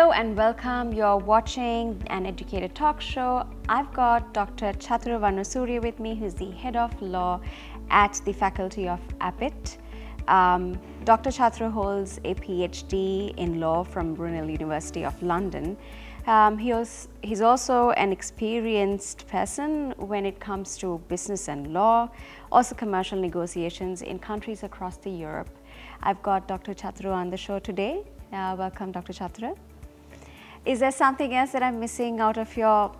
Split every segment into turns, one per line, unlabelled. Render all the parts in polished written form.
Hello and welcome. You're watching an Educator talk show. I've got Dr. Chathura Warnasuriya with me, who's the head of law at the faculty of Appit. Dr. Chathura holds a Ph.D. in law from Brunel University of London. He's also an experienced person when it comes to business and law, also commercial negotiations in countries across the Europe. I've got Dr. Chathura on the show today. Welcome, Dr. Chathura. Is there something else that I'm missing out of your,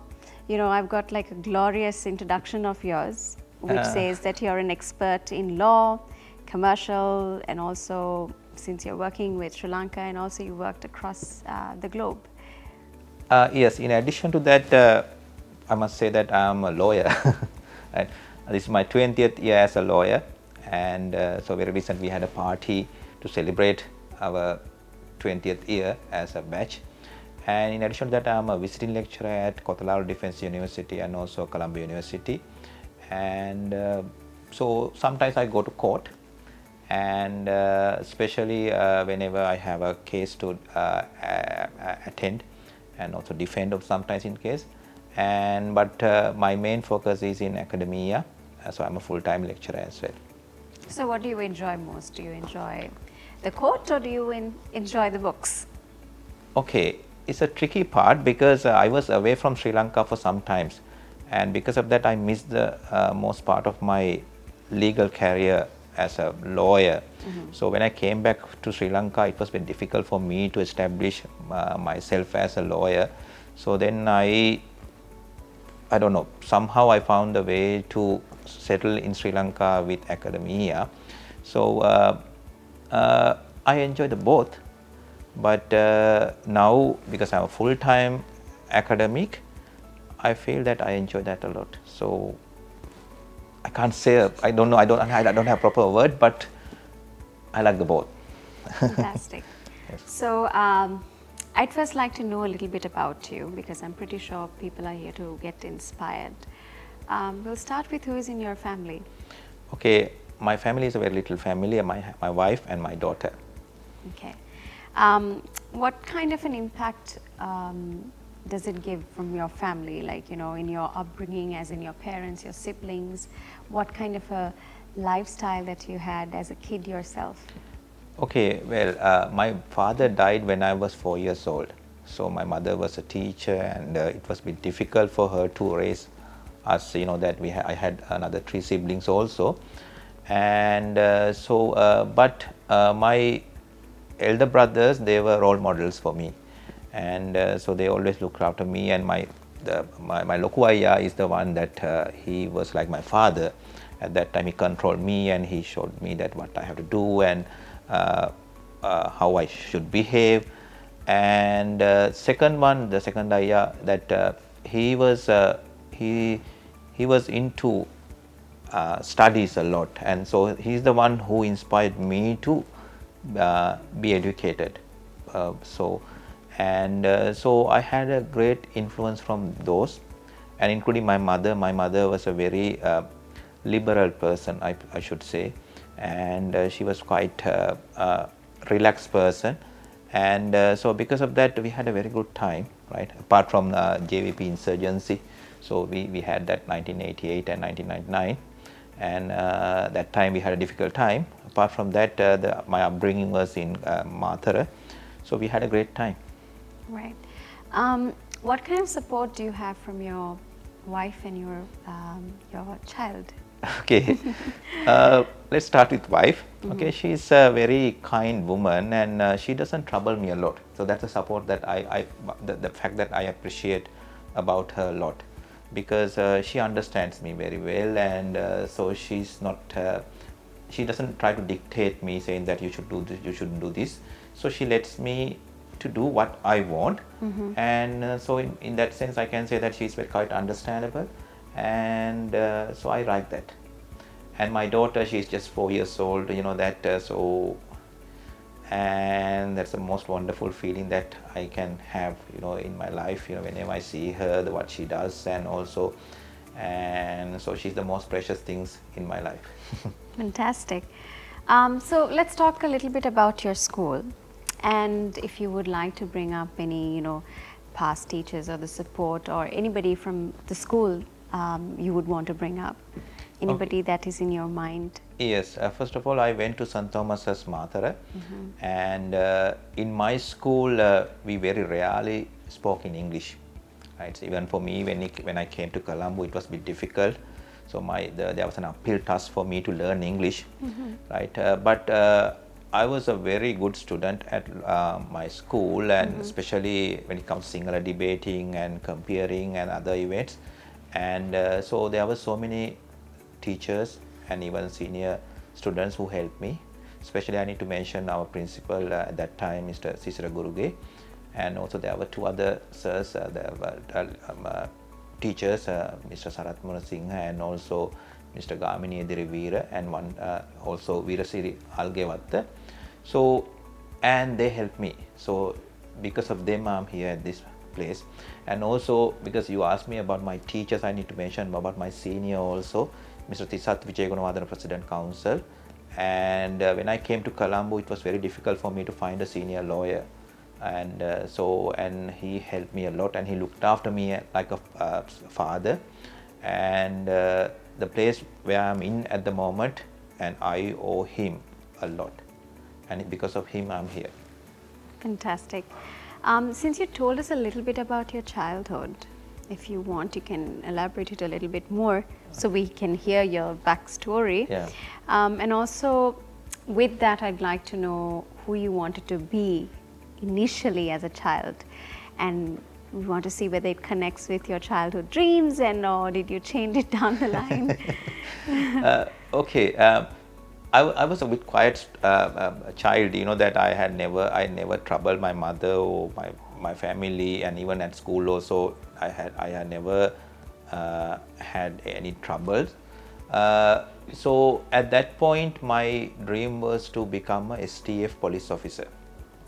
I've got like a glorious introduction of yours, which says that you're an expert in law, commercial, and also since you're working with Sri Lanka and also you worked across the globe.
Yes, in addition to that, I must say that I'm a lawyer. Right? This is my 20th year as a lawyer, and so very recently we had a party to celebrate our 20th year as a batch. And in addition to that, I'm a visiting lecturer at Colorado Defense University and also Columbia University. And so sometimes I go to court, and especially whenever I have a case to attend and also defend sometimes in case. But my main focus is in academia, so I'm a full-time lecturer as well.
So what do you enjoy most? Do you enjoy the court or do you enjoy the books?
Okay, it's a tricky part because I was away from Sri Lanka for some times, and because of that I missed the most part of my legal career as a lawyer. So when I came back to Sri Lanka, it was very difficult for me to establish myself as a lawyer. So then I don't know, somehow I found a way to settle in Sri Lanka with academia. So I enjoy the both, but now because I'm a full-time academic, I feel that I enjoy that a lot. So I can't say, I don't know, I don't have proper word, but I like the both.
Fantastic.
Yes.
So I'd first like to know a little bit about you because I'm pretty sure people are here to get inspired. We'll start with who is in your family.
Okay, my family is a very little family, my wife and my daughter.
Okay. What kind of an impact does it give from your family, like, in your upbringing, as in your parents, your siblings? What kind of a lifestyle that you had as a kid yourself?
Okay, well, my father died when I was 4 years old. So my mother was a teacher, and it was a bit difficult for her to raise us, that I had another 3 siblings also. And but my elder brothers, they were role models for me. And so they always looked after me, and my Lokuaya is the one that he was like my father. At that time he controlled me and he showed me that what I have to do and how I should behave. And the second ayah, that he was into studies a lot, and so he's the one who inspired me to be educated. So I had a great influence from those, and including my mother. My mother was a very liberal person, I should say, and she was quite relaxed person, and so because of that we had a very good time, right? Apart from JVP insurgency, so we had that 1988 and 1999, and that time we had a difficult time. Apart from that, my upbringing was in Mathura, so we had a great time.
Right. What kind of support do you have from your wife and your child?
Okay, let's start with wife. Okay, she's a very kind woman, and she doesn't trouble me a lot. So that's the support that the fact that I appreciate about her a lot, because she understands me very well, and so she's not. She doesn't try to dictate me, saying that you should do this, you shouldn't do this. So she lets me to do what I want, and so in that sense I can say that she's quite understandable, and so I like that. And my daughter, she's just 4 years old, so, and that's the most wonderful feeling that I can have, in my life, whenever I see her, what she does, and also, and so she's the most precious things in my life.
Fantastic. So let's talk a little bit about your school. And if you would like to bring up any, past teachers or the support or anybody from the school you would want to bring up, anybody that is in your mind.
Yes, first of all, I went to St. Thomas's Mathara, and in my school, we very rarely spoke in English. Right? So even for me, when I came to Colombo, it was a bit difficult. So there was an uphill task for me to learn English, right? But I was a very good student at my school, and especially when it comes to Sinhala debating and comparing and other events. And so there were so many teachers and even senior students who helped me. Especially I need to mention our principal at that time, Mr. Sisira Guruge, and also there were two other sirs, there were teachers, Mr. Sarathmana Singha and also Mr. Gamini Edirivira, and one also Virasiri Algevatta. So, and they helped me. So because of them I'm here at this place. And also because you asked me about my teachers, I need to mention about my senior also, Mr. Tisat Vijayagunawardana, President Counsel. And when I came to Colombo, it was very difficult for me to find a senior lawyer. And and he helped me a lot, and he looked after me like a father. And the place where I'm in at the moment, and I owe him a lot, and because of him I'm here.
Fantastic. Since you told us a little bit about your childhood, if you want, you can elaborate it a little bit more so we can hear your backstory.
Yeah.
And also with that, I'd like to know who you wanted to be initially as a child, and we want to see whether it connects with your childhood dreams, and or did you change it down the line?
Okay. I was a bit quiet child, that I never troubled my mother or my family, and even at school also I had never had any troubles. So at that point my dream was to become a STF police officer.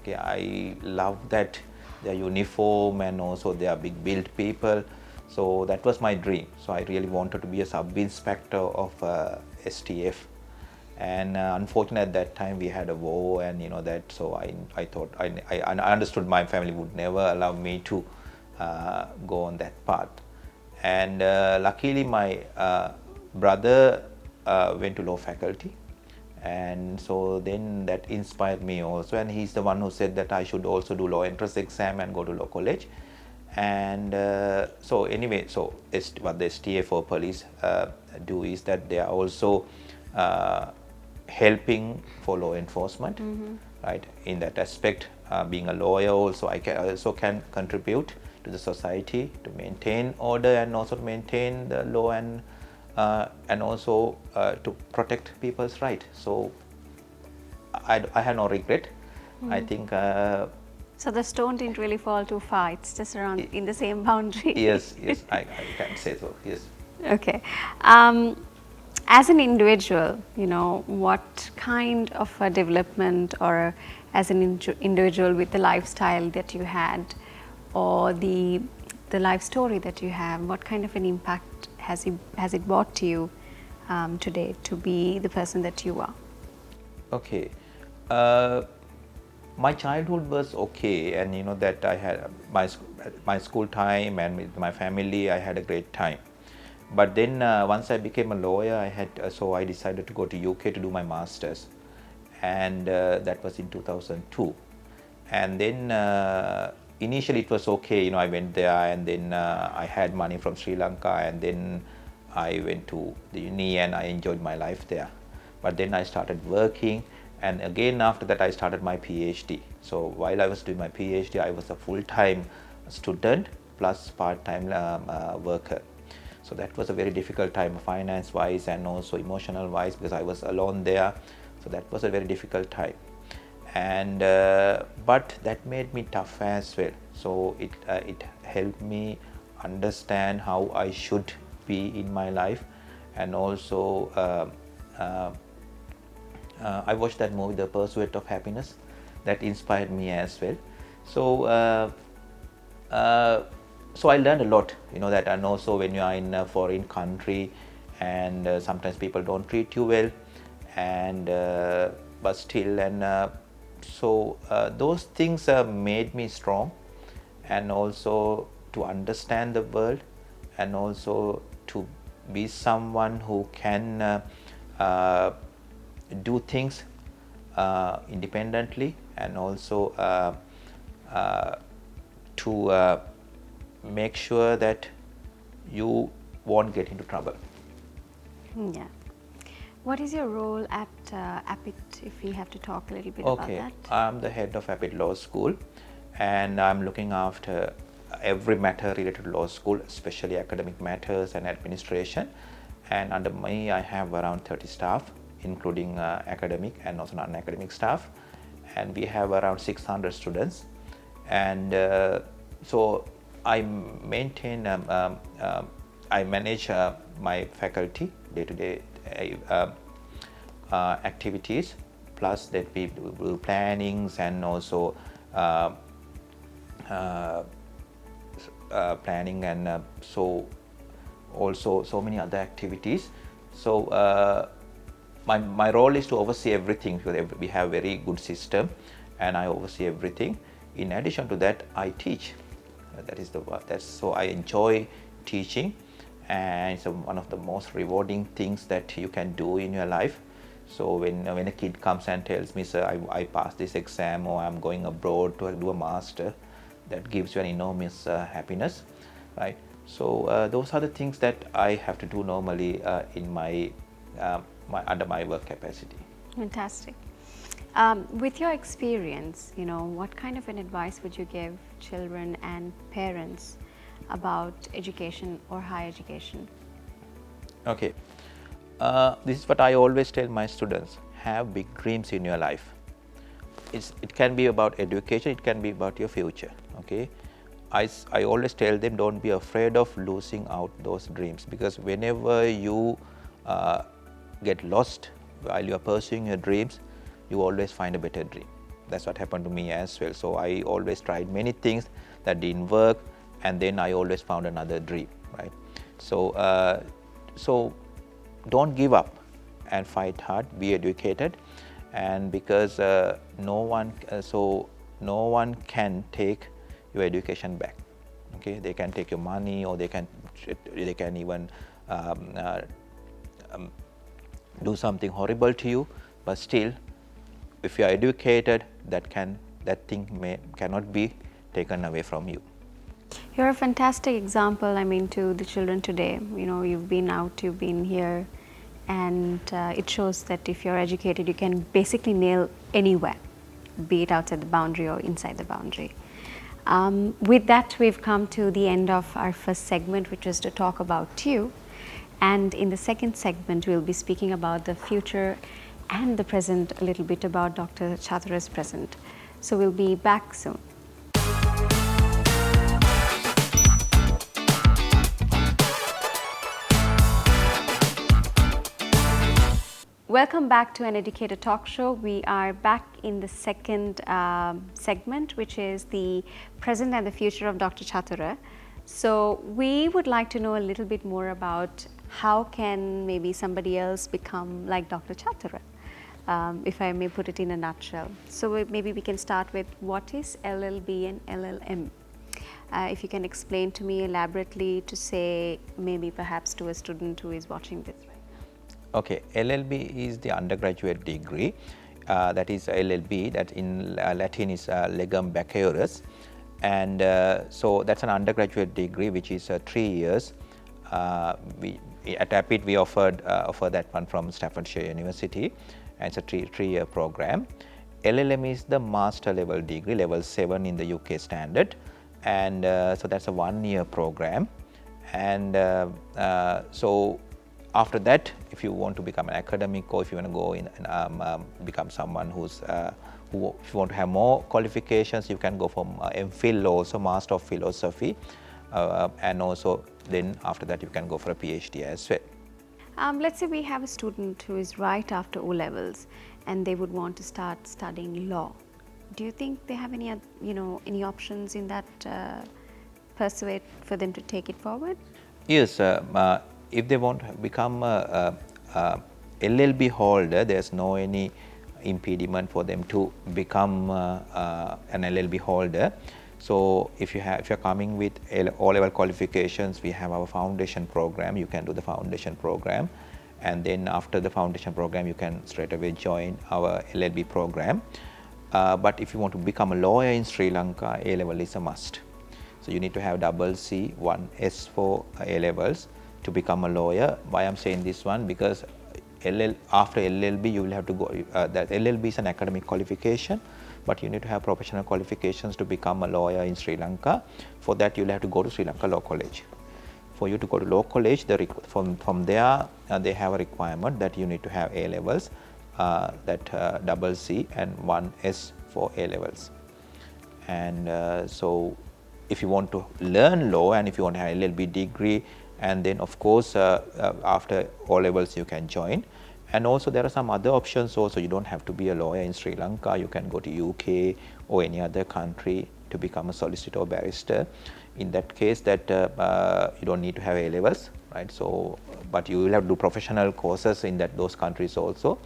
Okay, I love that their uniform, and also they are big built people. So that was my dream. So I really wanted to be a sub-inspector of STF. And unfortunately at that time we had a war, and that, so I thought I understood my family would never allow me to go on that path. And luckily my brother went to law faculty, and so then that inspired me also, and he's the one who said that I should also do law entrance exam and go to law college. And so anyway, so what the STF or police do is that they are also helping for law enforcement, right? In that aspect, being a lawyer also, I also can contribute to the society to maintain order, and also to maintain the law, and also to protect people's right. So I have no regret. I think.
So the stone didn't really fall too far. It's just around in the same boundary.
Yes, I can say so. Yes.
Okay. As an individual, what kind of a development, or as an individual with the lifestyle that you had, or the life story that you have, what kind of an impact has it brought to you today to be the person that you are?
Okay. My childhood was okay, and that I had my school time, and with my family I had a great time. But then once I became a lawyer, so I decided to go to UK to do my masters, and that was in 2002. And then initially it was okay, I went there, and then I had money from Sri Lanka, and then I went to the uni and I enjoyed my life there. But then I started working, and again after that I started my Ph.D. So while I was doing my Ph.D, I was a full-time student plus part-time worker. So that was a very difficult time, finance-wise and also emotional-wise, because I was alone there. So that was a very difficult time. And but that made me tough as well. So it helped me understand how I should be in my life, and also I watched that movie, The Pursuit of Happiness, that inspired me as well. So so I learned a lot, that, and also when you are in a foreign country, and sometimes people don't treat you well, and but still, and So those things made me strong, and also to understand the world, and also to be someone who can do things independently, and also to make sure that you won't get into trouble.
Yeah. What is your role at Appit, if we have to talk a little bit about that?
I'm the head of Appit Law School, and I'm looking after every matter related to law school, especially academic matters and administration. And under me, I have around 30 staff, including academic and also non-academic staff. And we have around 600 students. And so I maintain, I manage my faculty day-to-day activities, plus that we do plannings, and also planning, and so also so many other activities. So my role is to oversee everything, because we have very good system, and I oversee everything. In addition to that, I teach. So I enjoy teaching, and it's one of the most rewarding things that you can do in your life. So when a kid comes and tells me, sir, I passed this exam, or I'm going abroad to do a master, that gives you an enormous happiness, right? So those are the things that I have to do normally in my under my work capacity.
Fantastic. With your experience, what kind of an advice would you give children and parents about education or higher education?
Okay. This is what I always tell my students: have big dreams in your life. It can be about education, it can be about your future. Okay, I always tell them, don't be afraid of losing out those dreams, because whenever you get lost while you are pursuing your dreams, you always find a better dream. That's what happened to me as well. So I always tried many things that didn't work, and then I always found another dream, right? So so don't give up, and fight hard, be educated, and because no one can take your education back. Okay, they can take your money, or they can even do something horrible to you, but still, if you are educated, that thing cannot be taken away from you.
You're a fantastic example, to the children today. You've been out, you've been here, and it shows that if you're educated, you can basically nail anywhere, be it outside the boundary or inside the boundary. With that, we've come to the end of our first segment, which is to talk about you. And in the second segment, we'll be speaking about the future and the present, a little bit about Dr. Chathura's present. So we'll be back soon. Welcome back to an Educator talk show. We are back in the second segment, which is the present and the future of Dr. Chathura. So we would like to know a little bit more about how can maybe somebody else become like Dr. Chathura, if I may put it in a nutshell. So maybe we can start with, what is LLB and LLM? If you can explain to me elaborately, to say maybe perhaps to a student who is watching this right now.
Okay, LLB is the undergraduate degree. That is LLB, that in Latin is legum bachelorus. And so that's an undergraduate degree which is 3 years. At Appit we offer that one from Staffordshire University, and it's a three-year program. LLM is the master level degree, level 7 in the UK standard, and so that's a 1-year program. And so after that, if you want to become an academic, or if you want to go in and become someone who's if you want to have more qualifications, you can go for MPhil, also Master of Philosophy, and also then after that you can go for a Ph.D. as well.
Let's say we have a student who is right after O levels and they would want to start studying law. Do you think they have any any options in that pursuit for them to take it forward?
Yes, if they want to become a LLB holder, there's no any impediment for them to become an LLB holder. So if you're coming with O-level qualifications, we have our foundation program. You can do the foundation program, and then after the foundation program, you can straight away join our LLB program. But if you want to become a lawyer in Sri Lanka, A-level is a must. So you need to have double C, 1S for A-levels to become a lawyer. Why I'm saying this one? Because after LLB, you will have to go, that LLB is an academic qualification, but you need to have professional qualifications to become a lawyer in Sri Lanka. For that, you'll have to go to Sri Lanka Law College. For you to go to Law College, from there, they have a requirement that you need to have A-levels, that double C and 1S for A-levels. And so if you want to learn law and if you want to have LLB degree, and then of course after O-levels you can join. And also there are some other options also. You don't have to be a lawyer in Sri Lanka. You can go to UK or any other country to become a solicitor or barrister. In that case, that you don't need to have A-levels, right? So, but you will have to do professional courses in those countries also.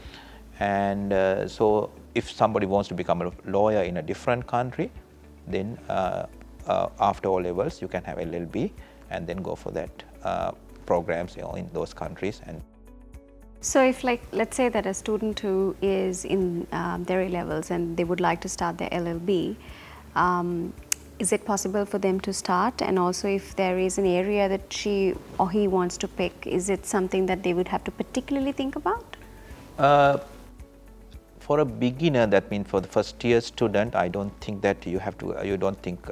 And so if somebody wants to become a lawyer in a different country, then after O-levels you can have LLB and then go for that programs, in those countries. And
so if, like, let's say that a student who is in their A-levels and they would like to start their LLB, is it possible for them to start? And also if there is an area that she or he wants to pick, is it something that they would have to particularly think about?
For a beginner, that means for the first year student, I don't think that you have to, you don't think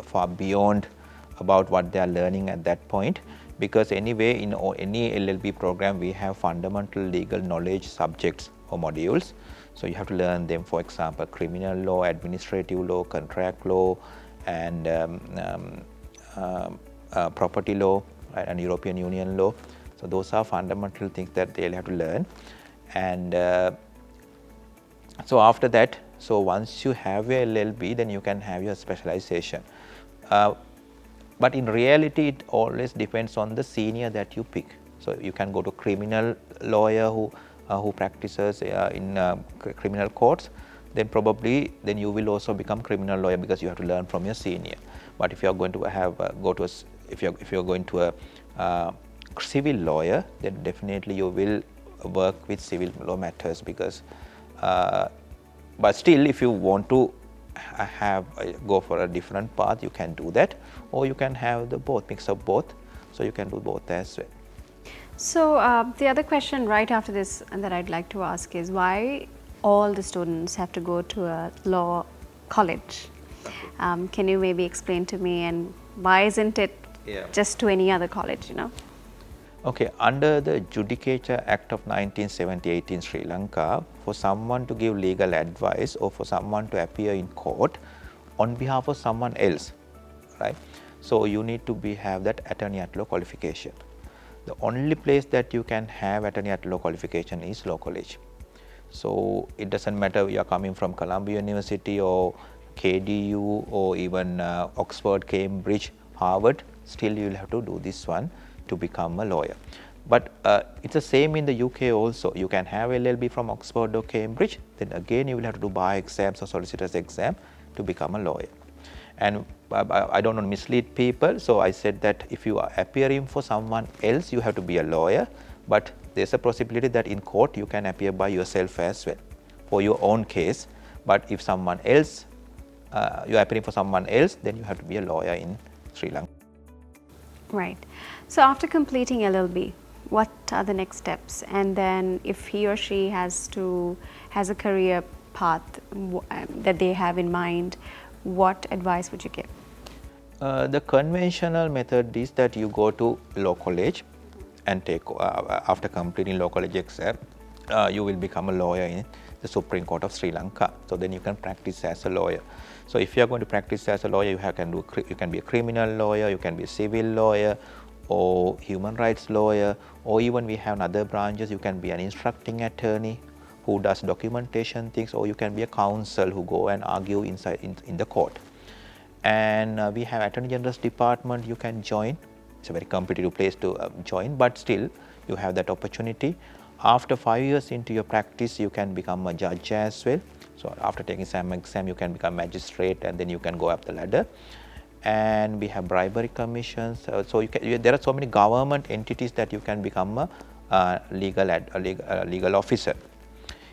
far beyond about what they are learning at that point, because anyway in any LLB program we have fundamental legal knowledge subjects or modules. So you have to learn them, for example, criminal law, administrative law, contract law, and property law, right, and European Union law. So those are fundamental things that they'll have to learn. And so after that, so once you have your LLB, then you can have your specialization. But in reality, it always depends on the senior that you pick. So you can go to criminal lawyer who practices in criminal courts. Then probably then you will also become criminal lawyer because you have to learn from your senior. But if you are going to have if you're going to a civil lawyer, then definitely you will work with civil law matters, because but still if you want to go for a different path, you can do that, or you can have the mix of both, so you can do both as well.
So the other question right after this that I'd like to ask is, why all the students have to go to a law college? Can you maybe explain to me, and why isn't it just to any other college,
Okay, under the Judicature Act of 1978 in Sri Lanka, for someone to give legal advice or for someone to appear in court on behalf of someone else, right? So you need to have that attorney at law qualification. The only place that you can have attorney at law qualification is law college. So it doesn't matter you are coming from Columbia University or KDU or even Oxford, Cambridge, Harvard, still you will have to do this one to become a lawyer. But it's the same in the UK also. You can have LLB from Oxford or Cambridge, then again you will have to do bar exams or solicitor's exam to become a lawyer. And I don't want to mislead people, so I said that if you are appearing for someone else, you have to be a lawyer, but there's a possibility that in court you can appear by yourself as well for your own case. But if someone else, you're appearing for someone else, then you have to be a lawyer in Sri Lanka.
Right. So after completing LLB, what are the next steps? And then if he or she has a career path that they have in mind, what advice would you give?
The conventional method is that you go to law college and take, after completing law college exam, you will become a lawyer in the Supreme Court of Sri Lanka. So then you can practice as a lawyer. So if you are going to practice as a lawyer, you can be a criminal lawyer, you can be a civil lawyer, or human rights lawyer, or even we have other branches. You can be an instructing attorney who does documentation things, or you can be a counsel who go and argue inside in the court. And we have Attorney General's department you can join. It's a very competitive place to join, but still you have that opportunity. After 5 years into your practice, you can become a judge as well. So after taking some exam, you can become magistrate, and then you can go up the ladder. And we have bribery commissions. So there are so many government entities that you can become a legal officer.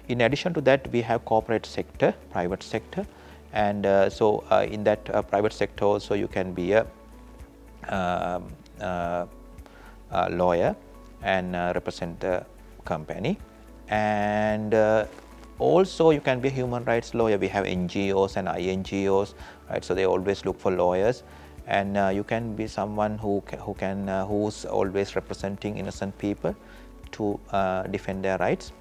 In addition to that, we have corporate sector, private sector, and in that private sector also you can be a lawyer and represent the company, and also you can be a human rights lawyer. We have NGOs and INGOs, right? So they always look for lawyers, and you can be someone who's always representing innocent people to defend their rights,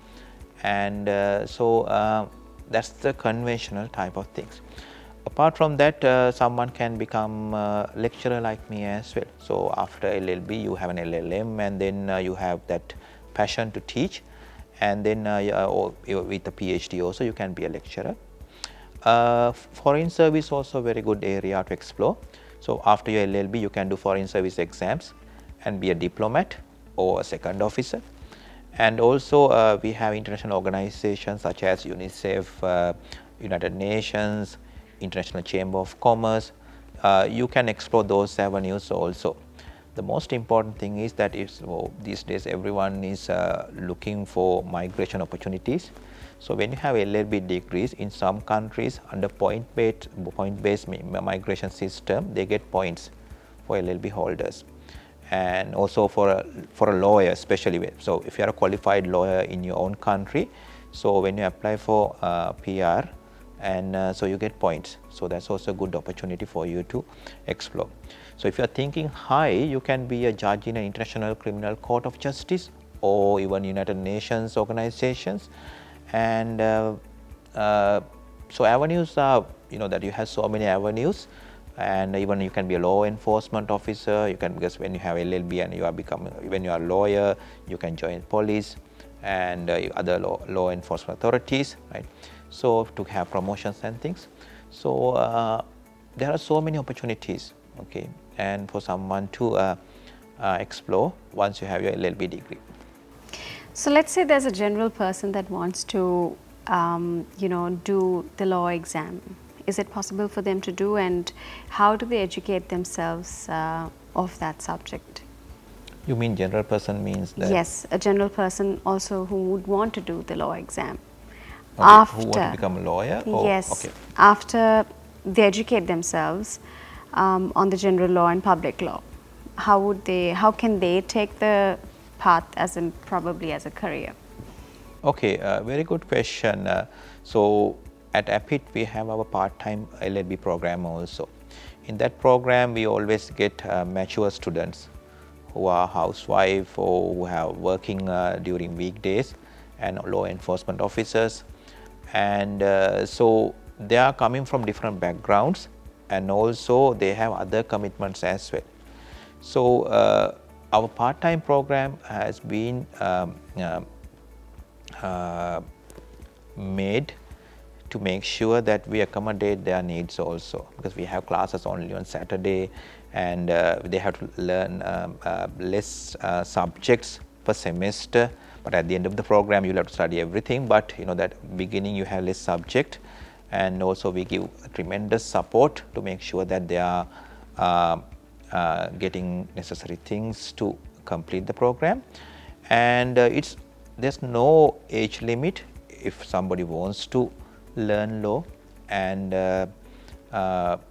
and that's the conventional type of things. Apart from that, someone can become a lecturer like me as well. So after LLB, you have an LLM, and then you have that passion to teach, and then with a Ph.D. also you can be a lecturer. Foreign service also a very good area to explore. So after your LLB, you can do foreign service exams and be a diplomat or a second officer. And also we have international organizations such as UNICEF, United Nations, International Chamber of Commerce. You can explore those avenues also. The most important thing is that these days everyone is looking for migration opportunities. So when you have LLB degrees in some countries under point-based migration system, they get points for LLB holders. And also for a lawyer especially. So if you are a qualified lawyer in your own country, so when you apply for PR, and so you get points. So that's also a good opportunity for you to explore. So if you are thinking high, you can be a judge in an International Criminal Court of Justice or even United Nations organizations. And so avenues are, that you have so many avenues. And even you can be a law enforcement officer. You can, because when you have LLB and when you are a lawyer, you can join police and other law enforcement authorities, right? So to have promotions and things. So there are so many opportunities, okay, and for someone to explore once you have your LLB degree.
So let's say there's a general person that wants to, do the law exam. Is it possible for them to do, and how do they educate themselves of that subject?
You mean general person means that?
Yes, a general person also who would want to do the law exam.
Okay, who want to become a lawyer?
Yes,
okay.
After they educate themselves on the general law and public law, how can they take the path probably as a career?
Okay, very good question. So at Appit, we have our part-time LLB program also. In that program, we always get mature students who are housewife or who have working during weekdays, and law enforcement officers. And so they are coming from different backgrounds, and also they have other commitments as well. So our part-time program has been made to make sure that we accommodate their needs also, because we have classes only on Saturday, and they have to learn less subjects per semester. But at the end of the program, you'll have to study everything. But that beginning you have less subject, and also we give tremendous support to make sure that they are getting necessary things to complete the program. And there's no age limit if somebody wants to learn law and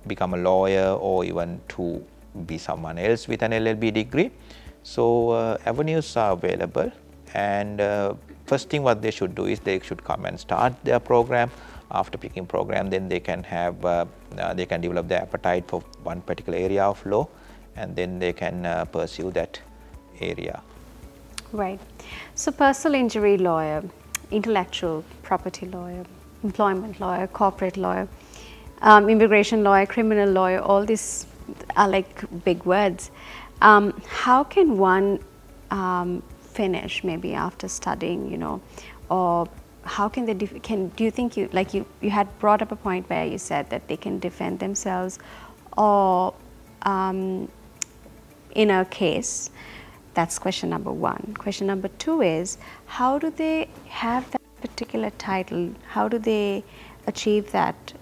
become a lawyer, or even to be someone else with an LLB degree. So avenues are available, and first thing what they should do is they should come and start their program. After picking program, then they can have they can develop their appetite for one particular area of law, and then they can pursue that area.
Right. So personal injury lawyer, intellectual property lawyer, employment lawyer, corporate lawyer, immigration lawyer, criminal lawyer, all these are like big words. How can one finish maybe after studying, or how can they, do you think you had brought up a point where you said that they can defend themselves, or in a case, That's question number one. Question number two is, how do they have that particular title? How do they achieve that,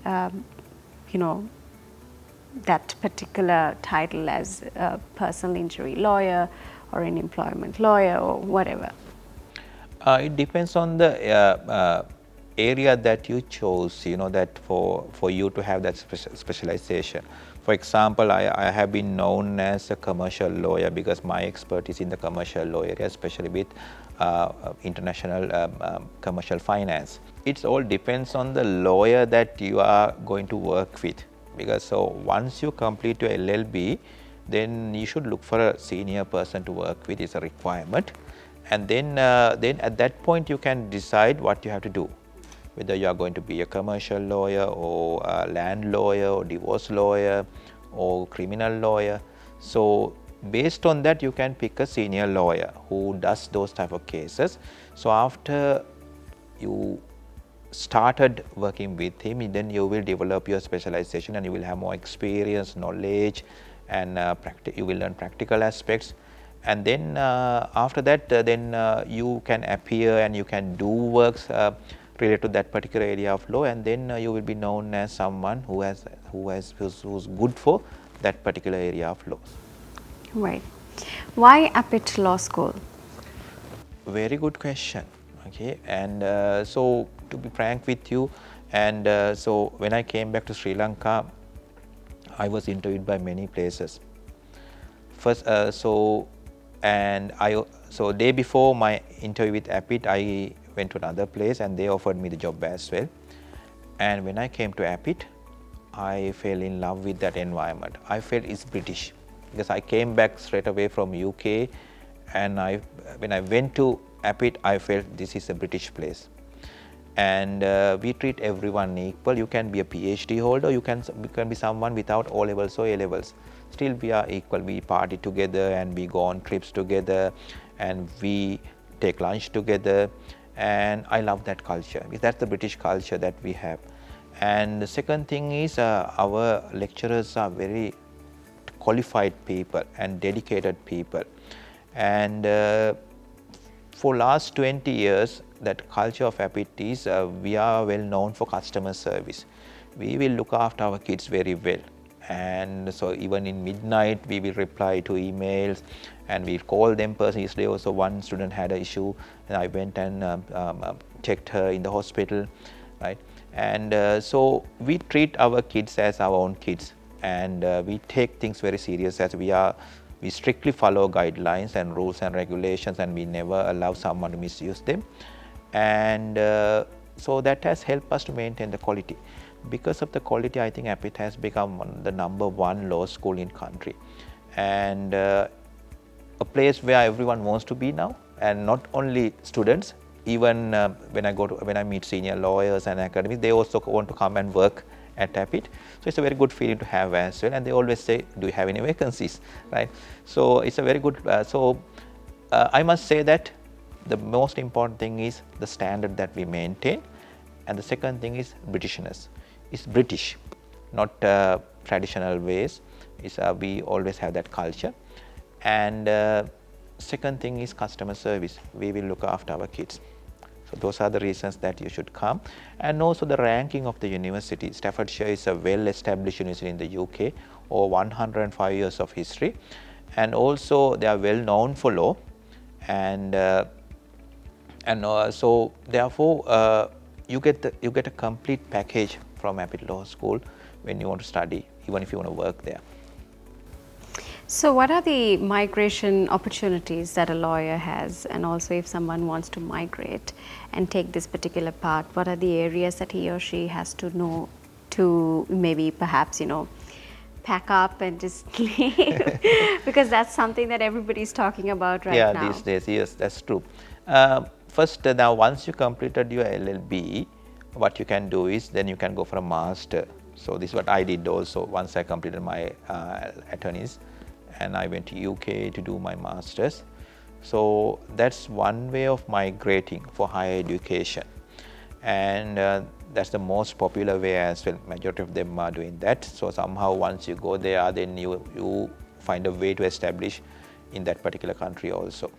that particular title as a personal injury lawyer or an employment lawyer or whatever?
It depends on the area that you chose, that for you to have that specialization. For example, I have been known as a commercial lawyer because my expertise in the commercial law area, especially with international commercial finance. It all depends on the lawyer that you are going to work with, because so once you complete your LLB, then you should look for a senior person to work with. It's a requirement. And then at that point you can decide what you have to do, whether you are going to be a commercial lawyer or a land lawyer or divorce lawyer or criminal lawyer. So based on that you can pick a senior lawyer who does those type of cases. So after you started working with him, then you will develop your specialization and you will have more experience, knowledge, and you will learn practical aspects. And then after that then you can appear and you can do works related to that particular area of law, and then you will be known as someone who's good for that particular area of law.
Right. Why Appit Law School?
Very good question. Okay, and so to be frank with you, and so when I came back to Sri Lanka, I was interviewed by many places. First, so day before my interview with Appit, I went to another place and they offered me the job as well. And when I came to Appit, I fell in love with that environment. I felt it's British because I came back straight away from UK, and when I went to Appit, I felt this is a British place. And we treat everyone equal. You can be a Ph.D. holder, you can be someone without O levels or A levels. Still we are equal. We party together and we go on trips together and we take lunch together, and I love that culture. That's the British culture that we have. And the second thing is our lecturers are very qualified people and dedicated people. And for last 20 years, that culture of Appit is we are well known for customer service. We will look after our kids very well. And so even in midnight, we will reply to emails and we call them personally. Yesterday also one student had an issue and I went and checked her in the hospital, right? And so we treat our kids as our own kids, and we take things very serious, as we strictly follow guidelines and rules and regulations, and we never allow someone to misuse them. And so that has helped us to maintain the quality. Because of the quality, I think Appit has become the #1 law school in country, and a place where everyone wants to be now, and not only students. Even when I meet senior lawyers and academics, they also want to come and work at Appit. So it's a very good feeling to have as well. And they always say, "Do you have any vacancies?" Right? So it's a very good. I must say that the most important thing is the standard that we maintain, and the second thing is Britishness. It's British, not traditional ways. We always have that culture. And second thing is customer service. We will look after our kids. So those are the reasons that you should come. And also the ranking of the university. Staffordshire is a well-established university in the UK, over 105 years of history. And also they are well known for law. And so therefore you get a complete package from Appit Law School when you want to study, even if you want to work there.
So what are the migration opportunities that a lawyer has, and also if someone wants to migrate and take this particular path, what are the areas that he or she has to know to maybe perhaps, pack up and just leave? Because that's something that everybody's talking about right now.
Yeah, these days, yes, that's true. First, now once you completed your LLB, what you can do is then you can go for a master. So this is what I did also once I completed my attorneys, and I went to UK to do my masters. So that's one way of migrating for higher education, and that's the most popular way as well. Majority of them are doing that. So somehow once you go there, then you find a way to establish in that particular country also.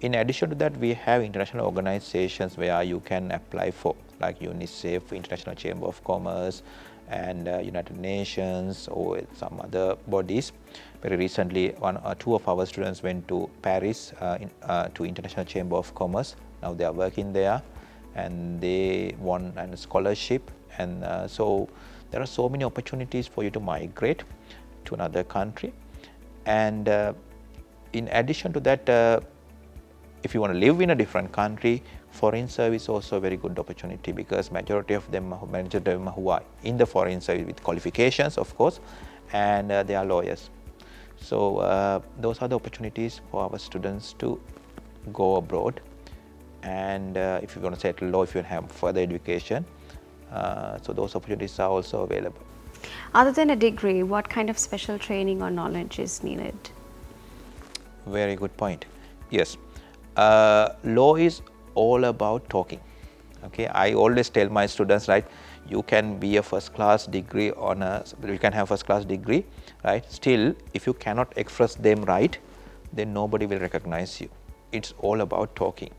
In addition to that, we have international organizations where you can apply for, like UNICEF, International Chamber of Commerce, and United Nations, or some other bodies. Very recently, two of our students went to Paris to International Chamber of Commerce. Now they are working there, and they won a scholarship. And so there are so many opportunities for you to migrate to another country. And in addition to that, if you want to live in a different country, foreign service also a very good opportunity, because majority of them who are in the foreign service with qualifications, of course, and they are lawyers. So those are the opportunities for our students to go abroad. And if you want to settle law, if you have further education, so those opportunities are also available.
Other than a degree, what kind of special training or knowledge is needed?
Very good point. Yes. Law is all about talking. Okay, I always tell my students, right, you can be a first-class degree you can have first-class degree, right? Still, if you cannot express them right, then nobody will recognize you. It's all about talking.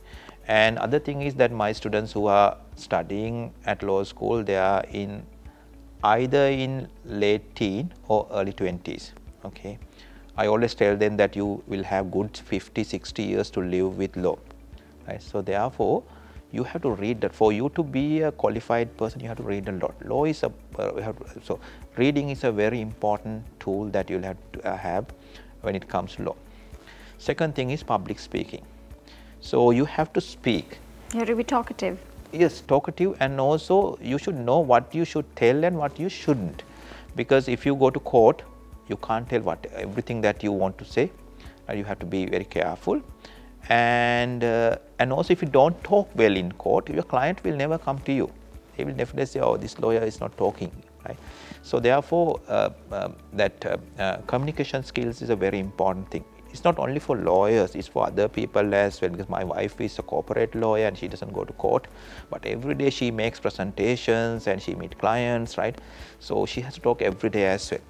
And other thing is that my students who are studying at law school, they are either in late teen or early 20s. Okay. I always tell them that you will have good 50-60 years to live with law, right? So therefore, you have to read that. For you to be a qualified person, you have to read a lot. Law is so reading is a very important tool that you'll have to have when it comes to law. Second thing is public speaking. So you have to speak.
You have to be talkative.
Yes, talkative, and also you should know what you should tell and what you shouldn't, because if you go to court, you can't tell everything that you want to say, and you have to be very careful. And also, if you don't talk well in court, your client will never come to you. He will definitely say, "Oh, this lawyer is not talking," right? So therefore, communication skills is a very important thing. It's not only for lawyers; it's for other people as well. Because my wife is a corporate lawyer and she doesn't go to court, but every day she makes presentations and she meets clients, right? So she has to talk every day as well.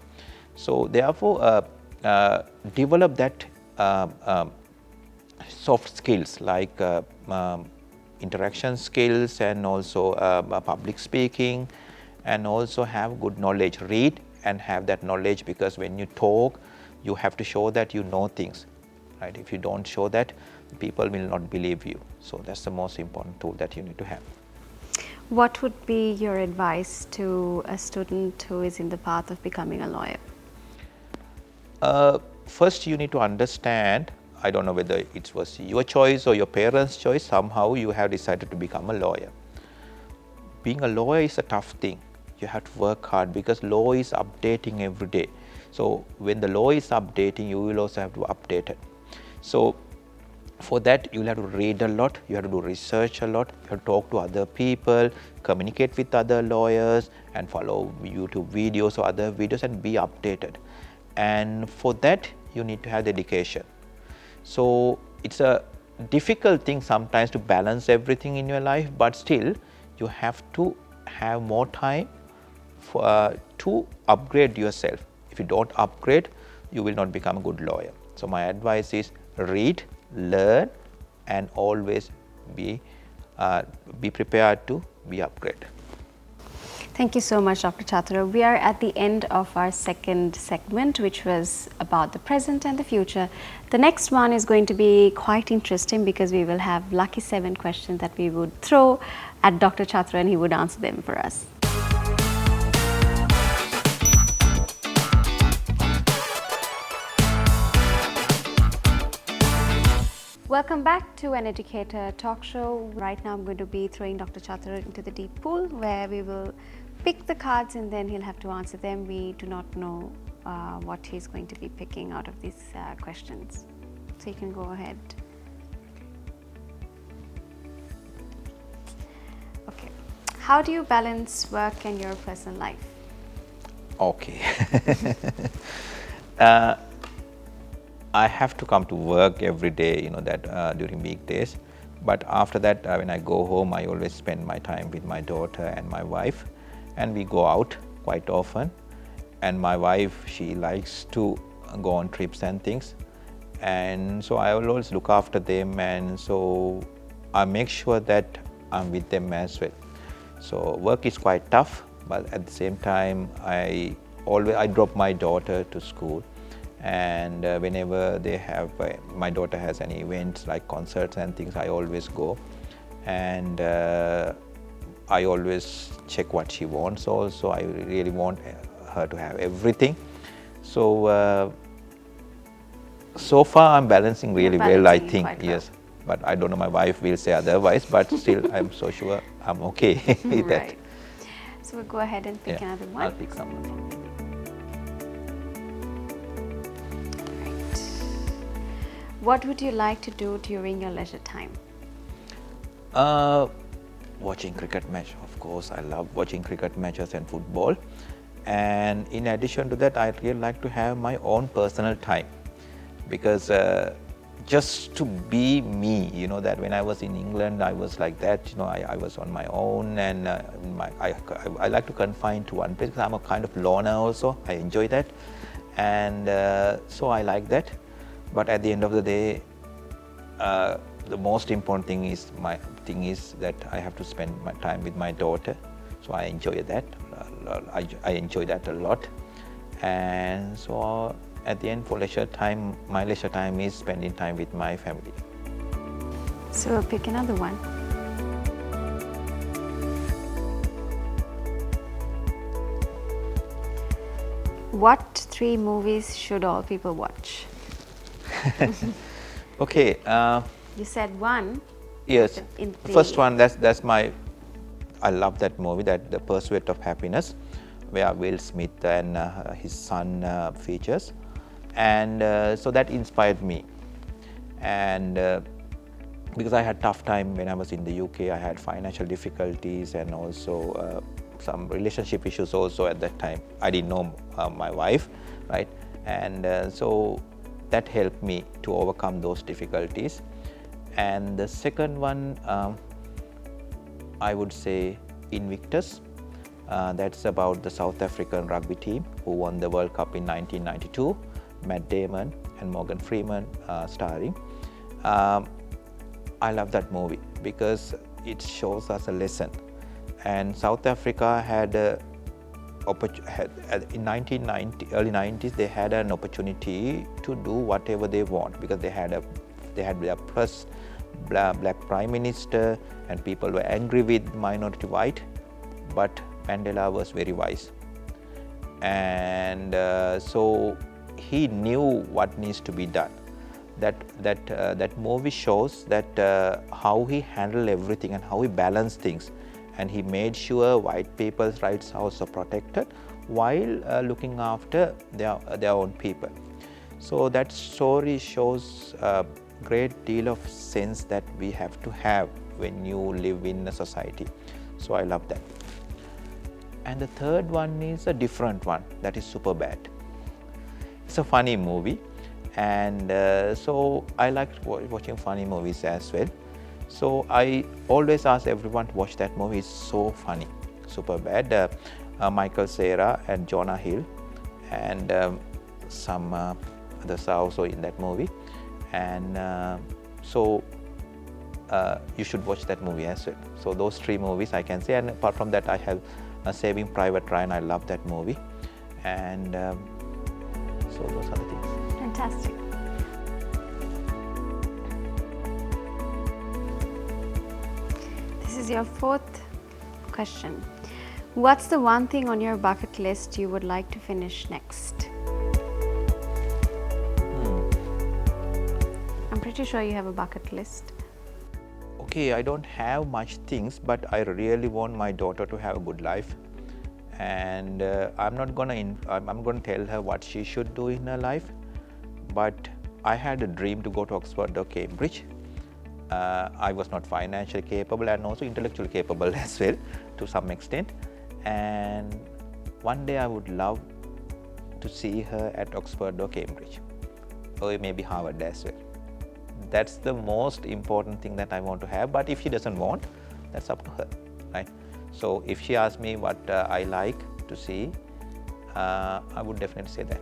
So therefore, develop that soft skills like interaction skills, and also public speaking, and also have good knowledge. Read and have that knowledge, because when you talk, you have to show that you know things, right? If you don't show that, people will not believe you. So that's the most important tool that you need to have.
What would be your advice to a student who is in the path of becoming a lawyer?
First, you need to understand, I don't know whether it was your choice or your parents' choice, somehow you have decided to become a lawyer. Being a lawyer is a tough thing. You have to work hard, because law is updating every day. So when the law is updating, you will also have to update it. So for that, you'll have to read a lot, you have to do research a lot, you have to talk to other people, communicate with other lawyers, and follow YouTube videos or other videos and be updated. And for that, you need to have the education. So it's a difficult thing sometimes to balance everything in your life, but still you have to have more time to upgrade yourself. If you don't upgrade, you will not become a good lawyer. So my advice is read, learn, and always be prepared to be upgraded.
Thank you so much, Dr. Chathura. We are at the end of our second segment, which was about the present and the future. The next one is going to be quite interesting, because we will have lucky 7 questions that we would throw at Dr. Chathura and he would answer them for us. Welcome back to an Educator talk show. Right now I'm going to be throwing Dr. Chathura into the deep pool, where we will pick the cards and then he'll have to answer them. We do not know what he's going to be picking out of these questions. So you can go ahead. Okay. How do you balance work and your personal life?
Okay. I have to come to work every day, during weekdays. But after that, when I go home, I always spend my time with my daughter and my wife, and we go out quite often. And my wife, she likes to go on trips and things. and so I will always look after them, and so I make sure that I'm with them as well. So work is quite tough, but at the same time I drop my daughter to school, and whenever they have my daughter has any events like concerts and things, I always go, and I always check what she wants also. I really want her to have everything. So so far I'm balancing really well, I think. Yes, but I don't know, my wife will say otherwise, but still I'm so sure I'm okay with that.
Right. So we'll go ahead and pick another one.
I'll pick someone from here.
Right. What would you like to do during your leisure time?
Watching cricket match, of course. I love watching cricket matches and football. And in addition to that, I really like to have my own personal time, because just to be me, you know, that when I was in England, I was like that, you know, I was on my own, and I like to confine to one place, because I'm a kind of loner also. I enjoy that, and so I like that. But at the end of the day, the most important thing is that I have to spend my time with my daughter. So I enjoy that. I enjoy that a lot, and so at the end, for leisure time, my leisure time is spending time with my family.
So we'll pick another one. What 3 movies should all people watch?
Okay.
You said one.
Yes. The first one, that's my. I love that movie, that The Pursuit of Happiness, where Will Smith and his son features, and so that inspired me. And because I had tough time when I was in the UK, I had financial difficulties and also some relationship issues also at that time. I didn't know my wife, right? And so that helped me to overcome those difficulties. And the second one, I would say Invictus. That's about the South African rugby team who won the World Cup in 1992. Matt Damon and Morgan Freeman starring. I love that movie because it shows us a lesson. And South Africa had in 1990, early 90s, they had an opportunity to do whatever they want, because they had their first black prime minister, and people were angry with minority white, but Mandela was very wise, and so he knew what needs to be done. That movie shows that how he handled everything and how he balanced things, and he made sure white people's rights are also protected while looking after their own people. So that story shows a great deal of sense that we have to have when you live in a society. So I love that. And the third one is a different one, that is Superbad. It's a funny movie, and so I like watching funny movies as well. So I always ask everyone to watch that movie. It's so funny, Superbad. Michael Cera and Jonah Hill, and some others are also in that movie. And so you should watch that movie as well. So those 3 movies I can say, and apart from that, I have Saving Private Ryan. I love that movie, and so those are the things.
Fantastic. This is your 4th question. What's the one thing on your bucket list you would like to finish next? I'm pretty sure you have a bucket list.
Okay, I don't have much things, but I really want my daughter to have a good life, and I'm gonna tell her what she should do in her life. But I had a dream to go to Oxford or Cambridge. I was not financially capable and also intellectually capable as well to some extent. And one day I would love to see her at Oxford or Cambridge, or maybe Harvard as well. That's the most important thing that I want to have. But if she doesn't want, that's up to her, right? So if she asks me what I like to see, I would definitely say that.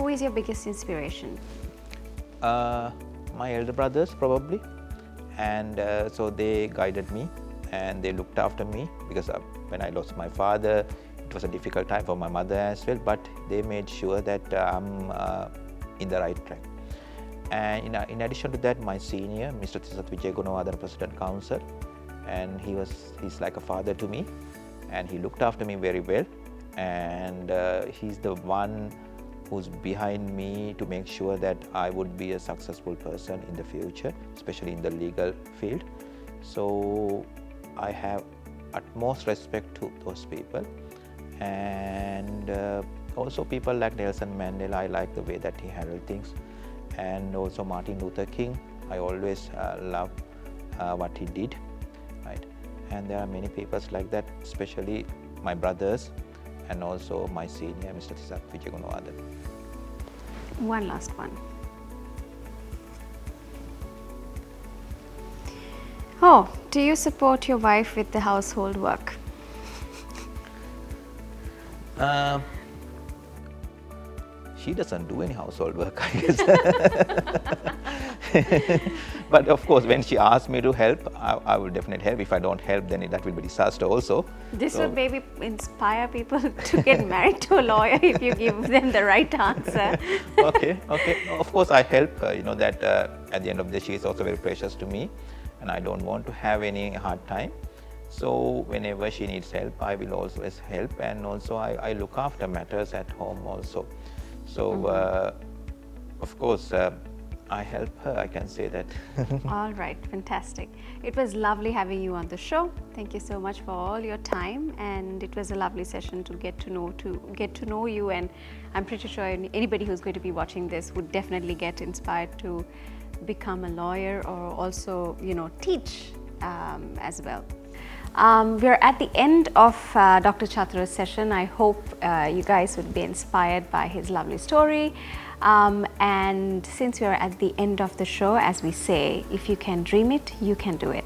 Who is your biggest inspiration?
My elder brothers probably, and so they guided me and they looked after me, because when I lost my father, it was a difficult time for my mother as well, but they made sure that I'm in the right track. And in addition to that, my senior, Mr. Gunawardana, President Counsel, and he's like a father to me, and he looked after me very well, and he's the one who's behind me to make sure that I would be a successful person in the future, especially in the legal field. So I have utmost respect to those people, and also people like Nelson Mandela. I like the way that he handled things, and also Martin Luther King. I always love what he did, right? And there are many people like that, especially my brothers and also my senior, Mr. Gunawardana.
One last one. Oh, do you support your wife with the household work?
She doesn't do any household work, I guess. But of course, when she asks me to help, I will definitely help. If I don't help, then that will be disaster also.
This would maybe inspire people to get married to a lawyer if you give them the right answer.
Okay. Of course, I help her. You know that at the end of the day, she is also very precious to me, and I don't want to have any hard time. So whenever she needs help, I will always help, and also I look after matters at home also. So of course, I help her, I can say that.
All right, fantastic. It was lovely having you on the show. Thank you so much for all your time, and it was a lovely session to get to know you, and I'm pretty sure anybody who's going to be watching this would definitely get inspired to become a lawyer, or also, you know, teach as well. We're at the end of Dr. Chathura's session. I hope you guys would be inspired by his lovely story. And since we're at the end of the show, as we say, if you can dream it, you can do it.